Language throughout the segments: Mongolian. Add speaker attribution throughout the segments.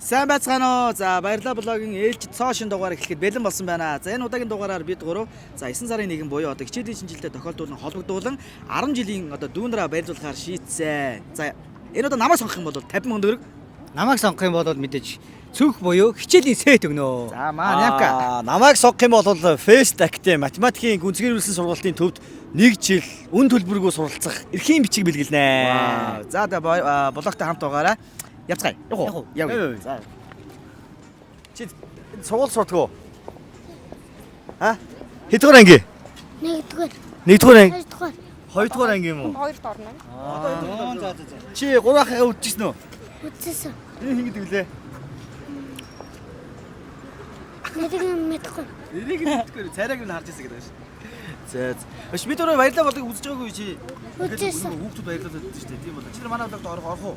Speaker 1: Сайн байцгаана уу. За баярлалаа блогийн ээлжид цоо шин дугаар эхлэхэд бэлэн болсон байна. За энэ удаагийн дугаараар бид гурав за 9 сарын 1 буюу одоо хичээлийн шинжилгээ тохиолдуулан холбогдуулан 10 жилийн одоо дүүнраа байрлуулахаар шийдсэн. За энэ удаа намайг сонгох юм бол 50,000 төгрөг.
Speaker 2: Намайг сонгох юм бол мэдээж цүнх буюу хичээлийн сэт өгнө.
Speaker 1: За маа Нямка.
Speaker 3: Намайг сонгох юм бол Fest Academy математикийн гүнзгийрүүлсэн сургалтын төвд 1 жил үн төлбөргүй суралцах эрхийн бичиг бэлгэлнэ.
Speaker 1: За блогтой хамт байгаарай. Явцгаая. Яв. За.
Speaker 3: Чи сургууль сурдаг уу? Хэдгээр анги?
Speaker 4: 1-р.
Speaker 3: 1-р анги.
Speaker 4: 2-р.
Speaker 3: 2-р анги юм уу?
Speaker 4: 2-д орно.
Speaker 3: За. Чи 3 ахыгаа үдчихсэн үү?
Speaker 4: Үтсэсэн.
Speaker 3: Энэ хин гэдэг лээ.
Speaker 4: Нэг мэдхгүй.
Speaker 1: Эрийг мэдхгүй царайг нь харж ирсэн гэдэг шүү. За. Биш бид өөрөө баярлалаа болдог үзэж байгаагүй чи.
Speaker 4: Үзсэн.
Speaker 1: Хүүхдүүд баярлалаа гэдэг шүү дээ. Тийм бол. Чи манай блогт орох уу?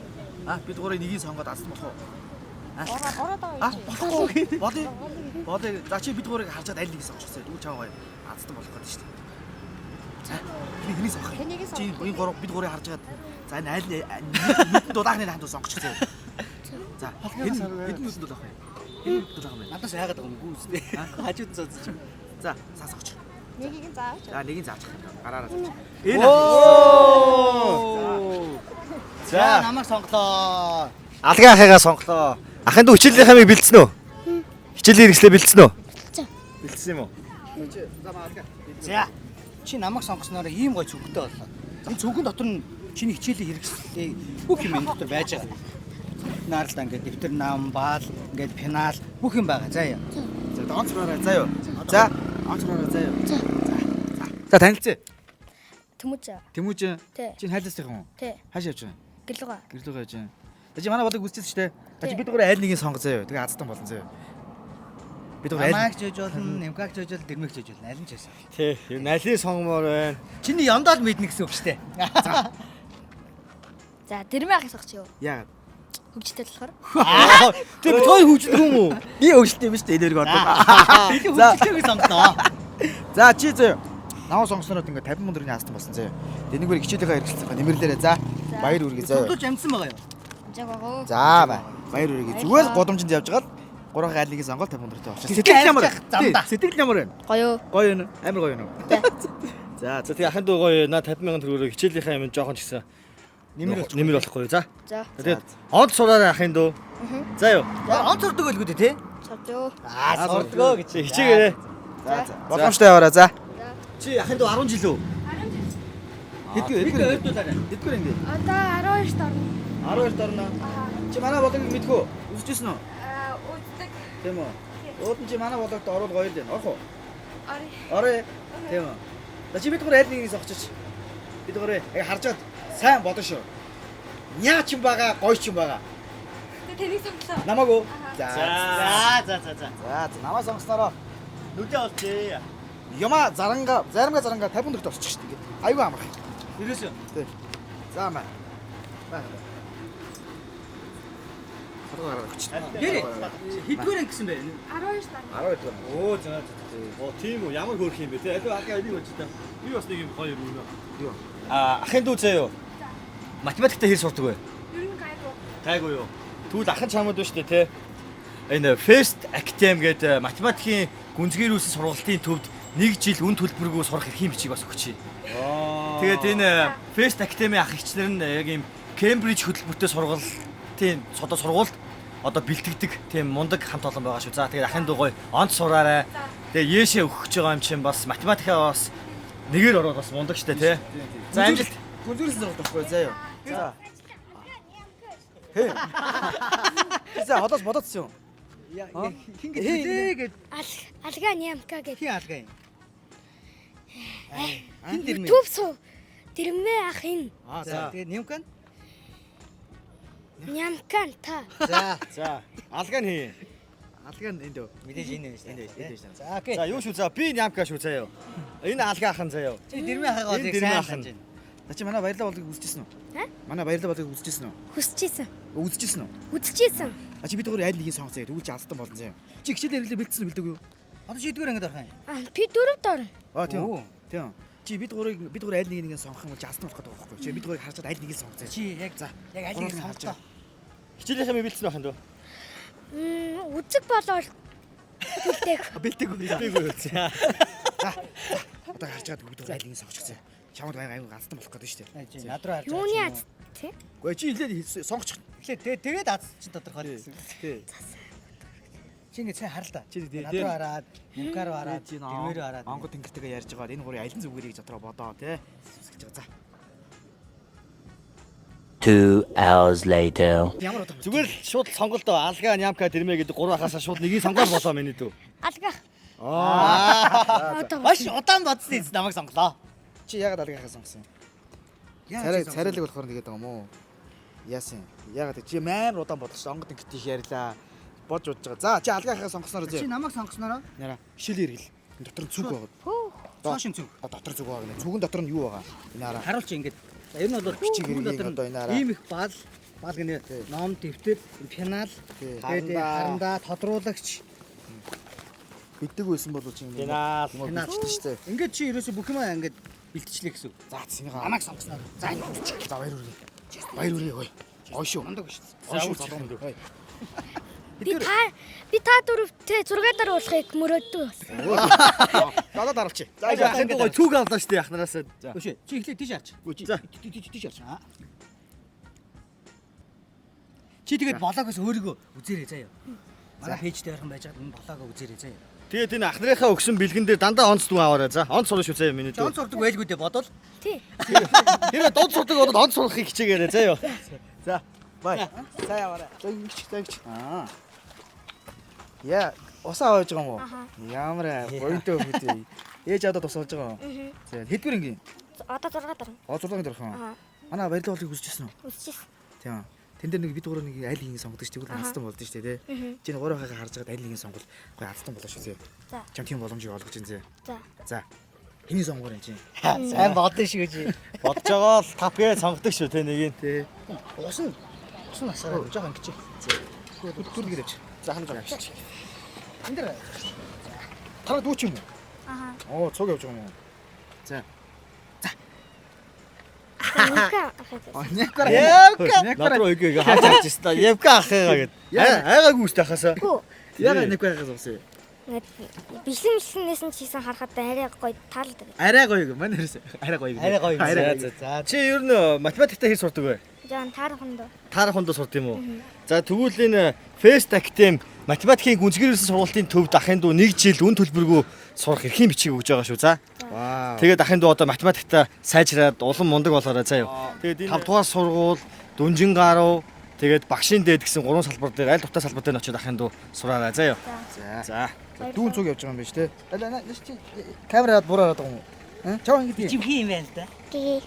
Speaker 1: Бид гурыг нэгийг сонгоод алсан болох уу? Болохгүй. Болоо. За чи бид гурыг харжаад аль нэгийг сонгочихсон. Дүү чааваа азтан болох гэдэг шүү дээ. За. Хэнийг сонгох юм? Чи энэ гурав бид гурыг харжаад за энэ аль нэг дудаахны хамт сонгочихсон. За. Хэдэн нүдэнд болох вэ? Энэ дулаах юм.
Speaker 2: Надаас яагаад байгаа юм гүү үстэй. Хажууд цоцч.
Speaker 1: За, сасгоч.
Speaker 4: Нэгийг нь заавч.
Speaker 1: За, нэгийг зааж. Гараараа зааж.
Speaker 2: За намайг сонголоо.
Speaker 3: Алгын ахыгаа сонголоо. Ахын дүү хичээлийн хамыг бэлдсэн үү? Хичээлийн хэрэгслээ бэлдсэн үү? Бэлдсэн юм уу?
Speaker 2: За чи намайг сонгосноор ийм гой цүнхтэй боллоо. Энэ цүнхэн дотор нь чиний хичээлийн хэрэгслээ бүх юм энэ дотор байж байгаа. Наарлаа ингээд дэвтэр нам баал ингээд пенал бүх юм байгаа. За яа.
Speaker 1: За, онцгороо заа юу. За, онцгороо заа юу. За, танилцъя. Тэмүүж. Чи хайлтсах юм уу?
Speaker 4: Тий.
Speaker 1: Хааш явж байгаа?
Speaker 4: Гэлгаа.
Speaker 1: Гэрлөө явж байгаа. За чи манай бодог үзчихсэн шүү дээ. За чи бид гурав аль нэгийг сонгоцоо юу. Тэгээ азтан болон заа юу. Бид гурав
Speaker 2: Намайг жиж болно, Нямкаг жиж болно, Дэрмэг жиж болно. Аль нь ч байсан.
Speaker 3: Тий. Ер нь алийг сонгомоор байна.
Speaker 2: Чиний яндаа л мэднэ гэсэн үг шүү дээ.
Speaker 4: За, дэрмээ ахыг согч юу?
Speaker 1: яагаад?
Speaker 4: Хөгжтэй болохоор.
Speaker 3: Тэг бид хоёр хөвжлөг юм уу?
Speaker 1: Би өвчтэй биш дээ энерги ордог.
Speaker 2: Би хөгжлөгийг сонгоноо.
Speaker 1: За чи зөө. Намаа сонгосноор ингээд 50,000 төгрөгийн азтан болсон заа юу. Энэгээр хичээлийнхаа хэрэгэлцээ нэмэрлээрээ за. Баяр үргээ заа юу.
Speaker 2: Тулж амжсан байгаа юу?
Speaker 4: Жагоо.
Speaker 1: За баяр үргээ. Зүгээр годомжинд явж байгаа л 3 аль нэгийг сонгол 50,000 төгрөг авчих. Сэтгэл ямар байна? Сэтгэл ямар байна?
Speaker 4: Гоё.
Speaker 1: Гоё юу? Амар гоё юу? За
Speaker 3: За тэг ахын дүү гоё наа 50,000 төгрөгөөр хичээлийнхаа юм жоохон ч гэсэн нэмэр болохгүй. За.
Speaker 4: За.
Speaker 3: Тэгээд онц сураарай ахын дүү. За юу.
Speaker 2: Он сурдаг байлгүй дээ тий?
Speaker 4: Сордоо.
Speaker 2: Сурдгоо гэж
Speaker 3: Хичээгээрээ.
Speaker 1: За. Боломжтой яваарай за.
Speaker 3: Чи ахын дүү 10 жил үү?
Speaker 1: Эдгээр ингэ.
Speaker 4: Одоо 12-т орно.
Speaker 1: 12-т орно. Чи манай бодлогыг мэдхүү? Үзчихсэн үү?
Speaker 4: Үздэг.
Speaker 1: Тийм үү? Өөдөн чи манай бодлогт орвол гоё л дээ. Орох уу?
Speaker 4: Орё.
Speaker 1: Тийм үү? За чи бид гурав аль нэгийг сонгочих. Бид гурав яг харжаад сайн бодно шүү. Няа ч юм байгаа, гоё ч юм байгаа.
Speaker 4: Тэнийг сонглоо.
Speaker 1: Намааг уу?
Speaker 3: За.
Speaker 1: За, намаа сонгоснороо
Speaker 3: Нүдээ олчээ.
Speaker 1: заранга 50 төгрөгт орчих шүү дээ. Айгүй амарх.
Speaker 2: Ирээсөө.
Speaker 1: Тий. За маа. Хараа гараач.
Speaker 2: Хэдгээр ан гэсэн бэ?
Speaker 4: 12-т орно.
Speaker 1: 12-т орно.
Speaker 3: Оо за. Оо тийм үү. Ямар хөөрх юм бэ те. Алуу ахаа энийг очтой. Би бас нэг юм гоё юм.
Speaker 1: Юу?
Speaker 3: Ахын дүү заяа юу? Математикт хэр сурдаг вэ?
Speaker 4: Ер нь гайгүй.
Speaker 3: Гайгүй юу? Тэгвэл ахын чамд байна шүү дээ те. Энэ Fest Academy гэдэг математикийн гүнзгийрүүлсэн сургалтын төвд 1 жил үн төлбөргүй сурах эрхийн бичиг бас өгч. Тэгээд энэ Fest Academy ах эгчнэр нь яг юм Кембриж хөтөлбөртэй сургалтын сургуульд одоо бэлтгэдэг тийм мундаг хамт олон байгаа шүү. За тэгээд ахын дүү гоё онц сураарай. Тэгээд яашээ өгөх гэж байгаа юм чинь бас математикаа бас нэгээр ороод бас мундаг штэ тий. За амжилт.
Speaker 1: Гүнзгийрсэн сургууль байхгүй заа юу. За. Хээ. За холоос бодоцсон юм.
Speaker 2: Хин гэдэг гээд
Speaker 4: Алгаа Нямка гэдэг.
Speaker 2: хин алгаа юм. Хин дэрмээ.
Speaker 4: Төвсөө. Дэрмээ ах энэ.
Speaker 2: За тэгээд Нямкан.
Speaker 4: Нямкан та.
Speaker 3: За алгаа нь хий.
Speaker 1: Алгаа нь энд үү?
Speaker 2: Мэдээж энэ байна шүү дээ.
Speaker 1: Мэдээж.
Speaker 2: За окей.
Speaker 3: За юу шүү за би Нямка шүү заяа. Энэ алгаа ахын заяа.
Speaker 2: Чи дэрмээ хагаа
Speaker 3: Энэ
Speaker 2: олыг
Speaker 3: дэрмээ
Speaker 2: сайн
Speaker 3: ахын.
Speaker 2: санаж байна.
Speaker 1: За чи манай баярлалаа болдог үзчихсэн үү? Манай баярлалаа болдог үзчихсэн үү?
Speaker 4: Хүсчихсэн.
Speaker 1: Үзчихсэн үү?
Speaker 4: Үзчихсэн.
Speaker 1: А чи бид гурав аль нэгийг сонгоцоо. Тэгвэл чи азтан болон заяа. Чи хичээл хэрэглээ бэлдсэн үү бэлдээгүй юу?
Speaker 2: Одоо чи хэдгээр ангид орох юм?
Speaker 4: Би 4-т орно.
Speaker 1: Тийм. Тийм. Чи бид гурав аль нэгийг сонгох юм бол чи азтан болох гэдэг байхгүй юу? Чи бид гурыг харчаад аль нэгийг сонгоцоо.
Speaker 2: Чи яг алийг сонгоцоо.
Speaker 3: Хичээлийнхээ бэлдсэн байх юм дөө.
Speaker 4: Үзэг болоод бэлдээх.
Speaker 2: Бэлдэг үү?
Speaker 3: Бэлдэг. За.
Speaker 1: Одоо харж байгаа бүгд аль нэг сонгочихсон. Чамд аяга ганцхан болох гэдэг шүү дээ.
Speaker 2: Над руу харж.
Speaker 4: Юуны аз тий?
Speaker 1: Гэхдээ чи хэлээд сонгочих.
Speaker 2: Тэгээд аз чинь тодорхой гэсэн.
Speaker 1: Тий.
Speaker 2: Чи ингэ сайн харал та.
Speaker 1: Чи
Speaker 2: Над руу хараад, Мкар руу хараад,
Speaker 1: чи
Speaker 2: Тэрмээр руу хараад.
Speaker 1: онгод тэнгэртэйгээ ярьж байгаа. Энэ гурын аль нь зүгээрийг дотроо бодоо тий. Үсгэж байгаа. За.
Speaker 5: 2 hours later.
Speaker 1: Ямар удаа
Speaker 3: Зүгээр л шууд сонголт алга нямка тэрмээ гэдэг гурван хасаа шууд нэгийг сонгоод болоо миний дүү.
Speaker 4: Алга.
Speaker 2: Аа. Маш удаан бодсон юм намайг сонглоо.
Speaker 1: чи ягаад алгахаа сонгосон юм? Царайлаг болохоор нэгээд байгаа юм уу? Яасан? Ягаад чи амар удаан бодлоо онгод тэнгэрт их ярьлаа. Бодж удаж байгаа. За чи алгахаа сонгосноор
Speaker 2: Чи намайг сонгоснороо
Speaker 1: яра хишээл иргэл. Энэ дотор нь зүг байгаа.
Speaker 2: цаашин зүг.
Speaker 1: Дотор зүг байгаа нэ. Зүгэн дотор нь юу байгаа? Энэ хараа.
Speaker 2: Харуулж ингэж. Ер нь бол
Speaker 1: Бичиг хэргийг одоо энэ хараа.
Speaker 2: ийм их бал гэнэ ном дэвтэр, пенал, тэгээд харандаа, тодруулагч
Speaker 1: Биддэг байсан бол чи ингэ.
Speaker 3: Пенал.
Speaker 1: Пенал шүү дээ.
Speaker 2: ингээд чи ерөөсө бүх юм ингээд бэлтжлээ гэсэн.
Speaker 1: За цэнийг
Speaker 2: Намайг сонгосноо.
Speaker 1: За энэ за баяр үргээ. Баяр үргээ гой. Гой шүү.
Speaker 2: Мундаг шүү.
Speaker 1: Гой шүү залуу гой.
Speaker 4: Би та дөрөвтэй зургаалаар уулахыг мөрөөддөг.
Speaker 1: Надад харуулчих.
Speaker 3: За яхаа гой цүг авлаа шүү дээ яхнараасаа.
Speaker 2: Өшөө чи ихлэ тийш харч.
Speaker 3: За.
Speaker 2: Тийш харч. Чи тэгээд болоогоос өөрийгөө үзээрэй заяа. Манай пэйж дээр хайрхан байж байгаа энэ болоогоо үзээрэй заяа.
Speaker 3: Тэгээд энэ ахнарынхаа өгсөн бэлгэн дээр дандаа онц дүү аваарай. За онц сурах шүү заяа миний дүү.
Speaker 2: Жон сурдаг байлгүй дээ бодвол.
Speaker 4: Тий.
Speaker 3: Тэр дод сурдаг бодоод онц сурахыг хичээгээрэй заяа.
Speaker 1: За. Бай. За яваарай. За ингэж. Яа, усаа аваж байгаа юм уу? Ямар гоёнтой хөхөд. Ээж аваад ус аваж байгаа юм. За хэдвэр ингийн?
Speaker 4: Одоо 6 дараа.
Speaker 1: 6 дөрхөн. Манай барилга болыг үзчихсэн үү?
Speaker 4: Үзчихсэн.
Speaker 1: Тийм. Тэн дээр нэг бид гурав нэг аль нэгийг сонгодог ч тэгвэл азтан болдсон шүү дээ, тий. Чи нэг гурав хахаа харж байгаад аль нэгийг сонгол. Гой азтан болоо шүү, тий.
Speaker 4: За.
Speaker 1: Чам тийм боломжийг олгож ин зэ.
Speaker 4: За.
Speaker 1: За. Хэний сонгоор энэ чи?
Speaker 2: Сайн бодсон шүү чи.
Speaker 3: Бодож байгаа л 5G сонгодог шүү те нэгийг.
Speaker 1: Тий.
Speaker 2: Усан насаараа жоохон ингэж.
Speaker 1: Түр гэрэж. За ханаж байгаа шүү.
Speaker 2: Энд дээр
Speaker 1: Тараа дүүч юм уу?
Speaker 4: Аха.
Speaker 1: Оо, цуг явж байгаа юм уу? За.
Speaker 4: Нека.
Speaker 3: Над руу игээ хааж авч ирсэн та. Евка ахыгаа гэд. Айгаагүй үстэй хасаа.
Speaker 1: Яга нэг байхаас уусаа.
Speaker 4: Бэлэнснээс нь чийсэн харахад арай гоё таалдаг.
Speaker 1: Арай гоё. Манай хэрэгс арай гоё.
Speaker 2: арай гоё.
Speaker 3: За чи ер нь математикта хэр сурдаг вэ?
Speaker 4: Жан таарахын доо.
Speaker 3: Таарахунд сурд юм уу? За тэгвэл энэ Fest Academy математикийн гүнзгийрсэн сургалтын төвд ахын дүү 1 жил үн төлбөргүй сурах эрхийн бичиг өгж байгаа шүү. За.
Speaker 1: Вау.
Speaker 3: Тэгээд ахын дүү одоо математикта сайжраад улам мундаг болоорой заа юу. Тэгээд энэ 5 дугаар сургууль, Дүнжин гаруу, тэгээд багшийн дээд гэсэн 3 салбар дээр аль тутаа салбар дээр очиод ахын дүү сураарай заа юу. За.
Speaker 1: Дүүн цуг явж байгаа юм биш те. Чи камераад бураад байгаа юм уу? Чаа ингэ
Speaker 2: Чи хий юм байна л да.
Speaker 4: Гээ.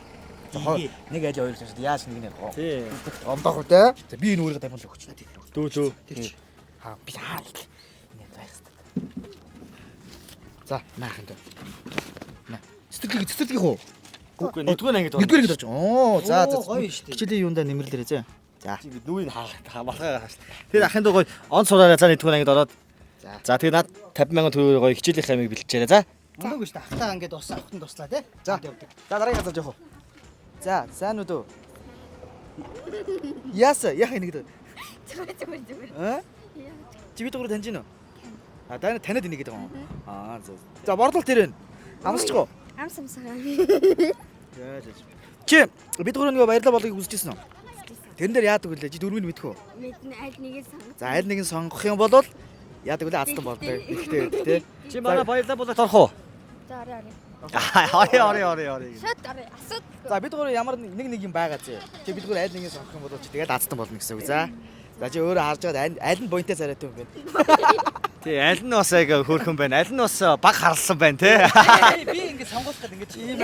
Speaker 1: нэг айл хоёр л яаж нэг нэр гоо.
Speaker 3: Тий.
Speaker 1: Ондоох үү те. За би энэ өөрийгөө тавьмал өгч.
Speaker 3: Дүү.
Speaker 1: Аа би хаа л. Энэ байх хэрэгтэй. За, наахан дөө. На. Цэцэрлэг хөө.
Speaker 3: Үгүй нэгдүгээр ангид
Speaker 1: Нэгдүгээр ингэж орж. Оо, за.
Speaker 2: Гоё шүү дээ.
Speaker 1: Хичээлийн юундаа нэмэрлээрээ зэ. За.
Speaker 3: нүүийг малгай хааш. Тэгээд ахын дүү гоё он сураарай за нэгдүгээр ангид ороод. За тэгээд над 50,000 төгрөг гоё хичээлийн хаймыг бэлтжээрэй за.
Speaker 2: Мундаг шүү дээ. Ахтаа ингээд ус авахтан туслаа тий.
Speaker 1: За. За дараагийн газар жоох. За, сайн уу дөө. Яса, яхаа нэг дөө. Аа? Чи бид гурав таньж гинөө? А танад энийг гэдэг юм. Аа, зөв. За, борлуулалт дээр байна. Амсчихгүй.
Speaker 4: Амсамсаа.
Speaker 1: Чи бид гурав нэг баярлаа болгыг үзчихсэн үү? Тэрэн дээр яадаг вүлээ? Чи дөрвийг мэдэх үү?
Speaker 4: Мэднэ аль нэгийг сонгох.
Speaker 1: За, аль нэг нь сонгох юм бол яадаг вүлээ азтан болдог. Ихтэй тий.
Speaker 3: Чи манай баярлаа болоод орох уу?
Speaker 4: За
Speaker 3: Ори.
Speaker 4: Шот орё. Асууд.
Speaker 1: За, бид гурав ямар нэг юм байгаа зэ. Чи бид гурав аль нэг нь сонгох юм бол чи тэгээд азтан болно гэсэн үг. За. За, чи өөрөө харж байгаад аль нь буянтай царайтай юм бэ?
Speaker 3: Тий, аль нь бас яг хөөрхөн байна. Аль нь бас баг харлсан байна те.
Speaker 2: Би ингээд сонгох гэдэг ингээд
Speaker 1: ийм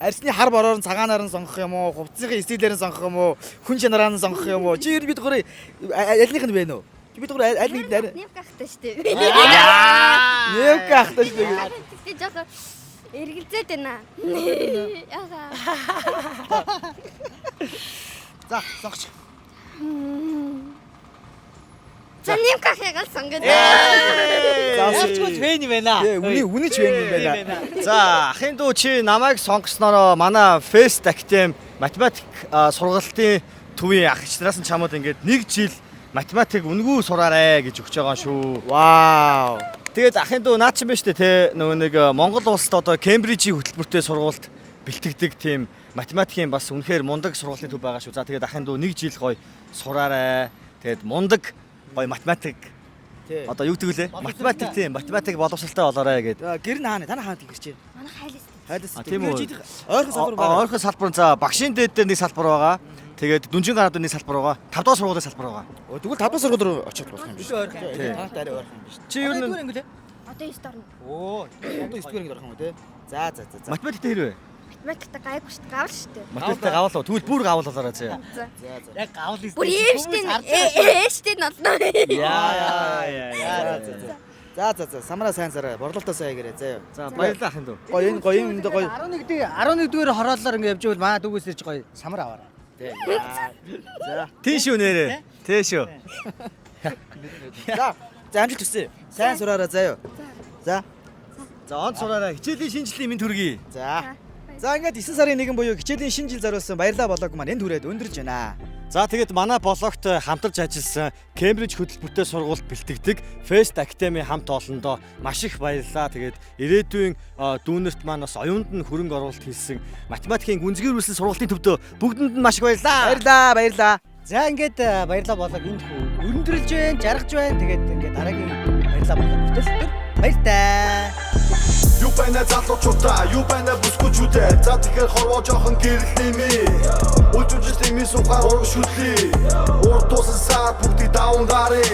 Speaker 1: арсны хар бороор нь цагаанаар нь сонгох юм уу? Хувцсны стилээр нь сонгох юм уу? Хүн чанараар нь сонгох юм уу? Чи ер бид гурав альных нь вэ нөө? Чи бид гурав аль нэг нь
Speaker 4: Нэм гахтай штэ.
Speaker 1: Нэвк ахтаж нэг.
Speaker 4: Тэг жоохон эргэлзээд байна. Яга.
Speaker 1: За, сонгоч.
Speaker 4: За нэм гахыг ал сонгоод.
Speaker 2: яачгүй фэн юм байна.
Speaker 1: Тий, үний ч вэ юм байна.
Speaker 3: За, ахын дүү чи намайг сонгоснороо манай Fest Academy математик сургалтын төвийн ах ичнаас нь чамд ингээд 1 жил математик үнгүй сураарэ гэж өгч байгаа шүү.
Speaker 1: Вау.
Speaker 3: Тэгээд ахын дүү наа чинь байна шүү дээ те. Нөгөө нэг Монгол улсад одоо Кембрижийн хөтөлбөртэй сургуульд бэлтгэдэг тийм математикийн бас үнэхээр мундаг сургуулийн төв байгаа шүү. За тэгээд ахын дүү 1 жил гоё сураарэ. Тэгээд мундаг гоё математик
Speaker 1: Тий.
Speaker 3: одоо юу гэдэг лээ? Математик тийм математик боловсралтай болоорой гэдэг.
Speaker 1: Гэр нь хаана? Танаа хаана тэгэрч байна?
Speaker 4: Манай хайлаас.
Speaker 1: Хайлаас.
Speaker 3: Тийм үү?
Speaker 1: Ойрхон салбар байна.
Speaker 3: Ойрхон салбар за багшийн дээд дээр нэг салбар байгаа. Тэгээд дүнжин гараад нэг салбар байгаа. 5 дахь сургуулийн салбар байгаа.
Speaker 1: Тэгвэл 5 сургууль руу очих болох юм биш.
Speaker 2: ойрхон.
Speaker 1: Тантай арай ойрхон биш.
Speaker 3: Чи юу
Speaker 2: Юу
Speaker 3: н
Speaker 2: юм гэлээ?
Speaker 4: Одоо 9 дорно.
Speaker 1: Оо, одоо 9 дугаар орох юм уу те? За.
Speaker 3: математиктэй хэрвээ?
Speaker 4: Математикта гайгүй шүү дээ. Гавар шүү дээ.
Speaker 3: Математиктэй гавал уу? Тэгвэл бүр гавал болоорой зэ.
Speaker 4: За.
Speaker 2: Яг гавал юм.
Speaker 4: Бүр ээжтэй ээжтэй нь олно.
Speaker 1: За. Самраа сайн сараа. Борлуулалтаа сайн гэрээ. Заяа.
Speaker 3: За баярлалаа ахын дүү.
Speaker 1: Гоё юм дэ гоё.
Speaker 2: 11 дугаар хорооллоор ингэ явж байвал маа дүүгээс ирж гоё самар аваарай.
Speaker 1: За.
Speaker 3: Тийм шүү нэрээ. Тий шүү.
Speaker 1: За амжилт хүсье. Сайн сураараа заяа. За.
Speaker 3: За онц сураарай. Хичээлийн шинжлэлийн мэд хүргэе.
Speaker 1: За ингээд 9 сарын 1 буюу хичээлийн шинэ жил зориулсан баярлалаа блог маань энд хүрээд өндөрлж байна.
Speaker 3: За тэгээд манай блогт хамтарч ажилласан Кембриж хөтөлбөртэй сургуульд бэлтгэдэг Fest Academy хамт олондоо маш их баярлалаа. Тэгээд ирээдүйн дүүнерт маань бас оюунд нь хөрөнгө оруулалт хийсэн математикийн гүнзгийрүүлсэн сургуулийн төвдөө бүгдэнд нь маш их баярлалаа.
Speaker 1: Баярлалаа.
Speaker 2: За ингээд баярлалаа болог энд өндөрлж байна, жаргаж байна. Тэгээд ингээд дараагийн баярлалаа болог бүтээл баяртай.
Speaker 6: Юу байна залуучуудаа, юу байна бүсгүүчүүдээ. За тэгэхээр хорвоо жоохон гэрэл нэмээ. Үлжүүлж имийн сухаар ураг шүтлээ. Урд тусан сар бүгдийг даван гарыг.